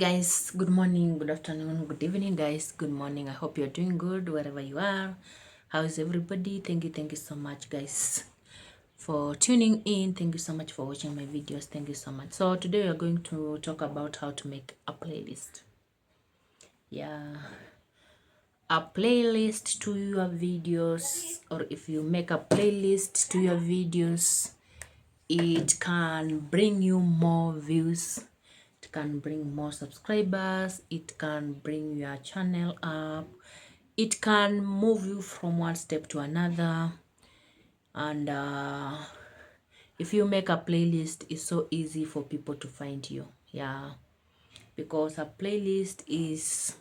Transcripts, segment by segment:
Guys, good morning, good afternoon, good evening guys, good morning. I hope you're doing good wherever you are. How is everybody? Thank you so much guys for tuning in. Thank you so much for watching my videos. Thank you so much. So today we are going to talk about how to make a playlist. A playlist to your videos, or if you make a playlist to your videos, it can bring you more views, it can bring more subscribers, it can bring your channel up, it can move you from one step to another. And if you make a playlist, it's so easy for people to find you. Because a playlist is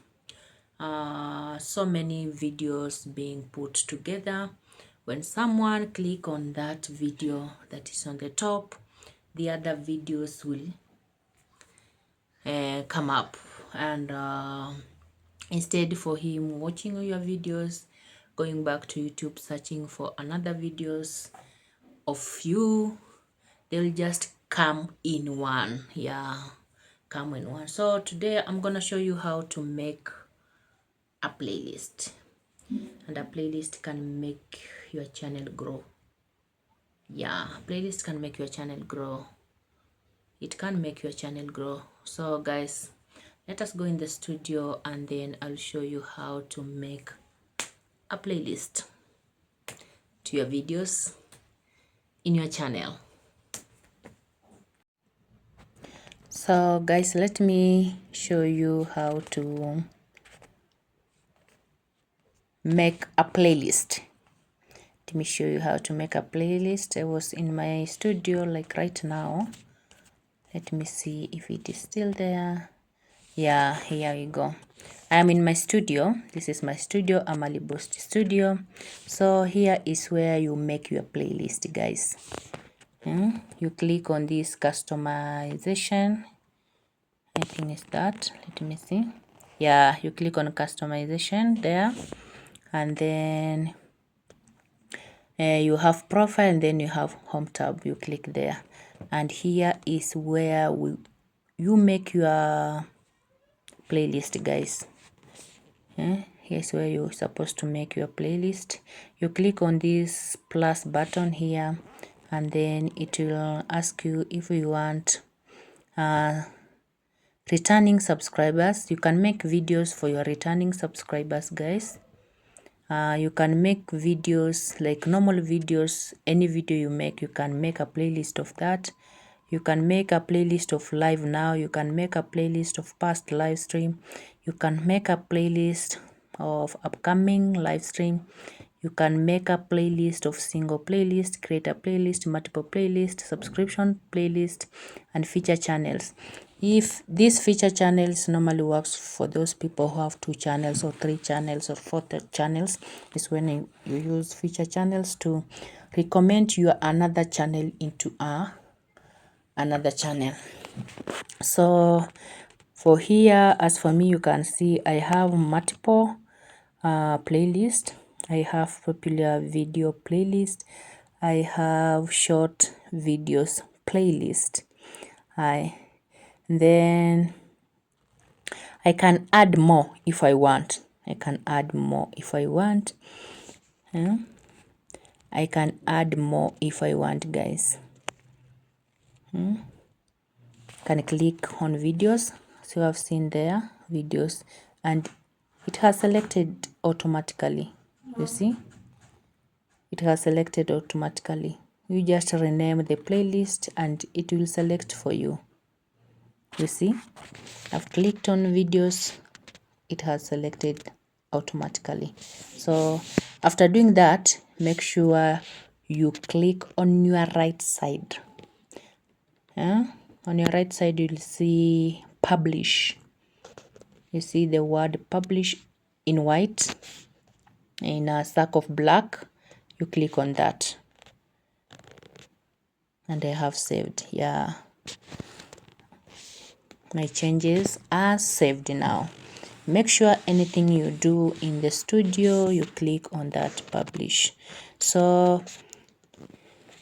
so many videos being put together. When someone click on that video that is on the top, the other videos will come up, and instead for him watching your videos, going back to YouTube, searching for another videos of you, they'll just come in one. Come in one. So today I'm gonna show you how to make a playlist, and a playlist can make your channel grow. Playlist can make your channel grow. It can make your channel grow. So guys, let us go in the studio and then I'll show you how to make a playlist to your videos in your channel. So guys, let me show you how to make a playlist. Let me show you how to make a playlist. I was in my studio like right now. Let me see if it is still there. Here we go. I'm in my studio. This is my studio, Amali Boost Studio. So here is where you make your playlist, guys. You click on this customization. I think it's that. Let me see. You click on customization there, and then you have profile, and then you have home tab. You click there, and here is where you make your playlist, guys. Here's where you're supposed to make your playlist. You click on this plus button here, and then it will ask you if you want returning subscribers. You can make videos for your returning subscribers, guys. You can make videos like normal videos. Any video you make, you can make a playlist of that. You can make a playlist of live now. You can make a playlist of past live stream. You can make a playlist of upcoming live stream. You can make a playlist of single playlist, create a playlist, multiple playlist, subscription playlist, and feature channels. If these feature channels normally works for those people who have 2 channels or 3 channels or 4 channels, is when you use feature channels to recommend your another channel into another channel. So for here, as for me, you can see I have multiple playlist. I have popular video playlist. I have short videos playlist. Then I can add more if I want. I can add more if I want. I can add more if I want, guys. Can click on videos. So I've seen there videos, and it has selected automatically. You see, it has selected automatically. You just rename the playlist and it will select for you. You see, I've clicked on videos, it has selected automatically. So after doing that, make sure you click on your right side. On your right side, you'll see publish. You see the word publish in white in a circle of black. You click on that, and I have saved. My changes are saved now. Make sure anything you do in the studio, you click on that publish. So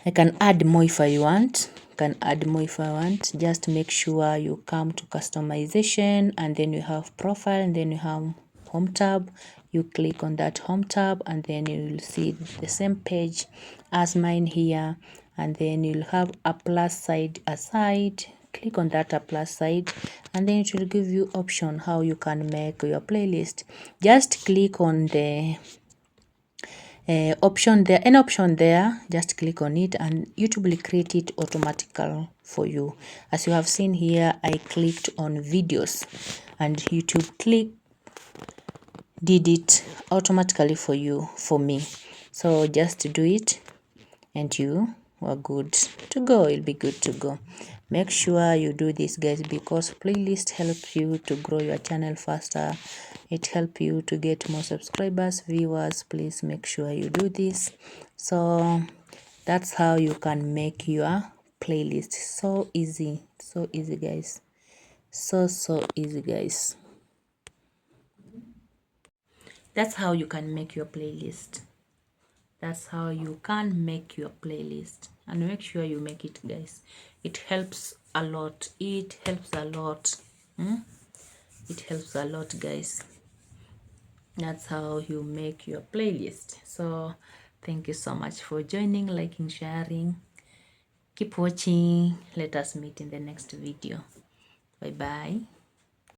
I can add more if I want can add more if I want. Just make sure you come to customization, and then you have profile, and then you have home tab. You click on that home tab, and then you will see the same page as mine here, and then you'll have a plus side aside. Click on that a plus side, and then it will give you option how you can make your playlist. Just click on the option there, any option there, just click on it, and YouTube will create it automatically for you. As you have seen here, I clicked on videos, and YouTube did it automatically for me. So just do it, and you are good to go. You'll be good to go. Make sure you do this, guys, because playlist help you to grow your channel faster. It help you to get more subscribers, viewers. Please make sure you do this. So that's how you can make your playlist. So easy, guys. So easy, guys. That's how you can make your playlist. That's how you can make your playlist, and make sure you make it, guys. It helps a lot. It helps a lot. It helps a lot, guys. That's how you make your playlist. So thank you so much for joining, liking, sharing. Keep watching. Let us meet in the next video. Bye bye.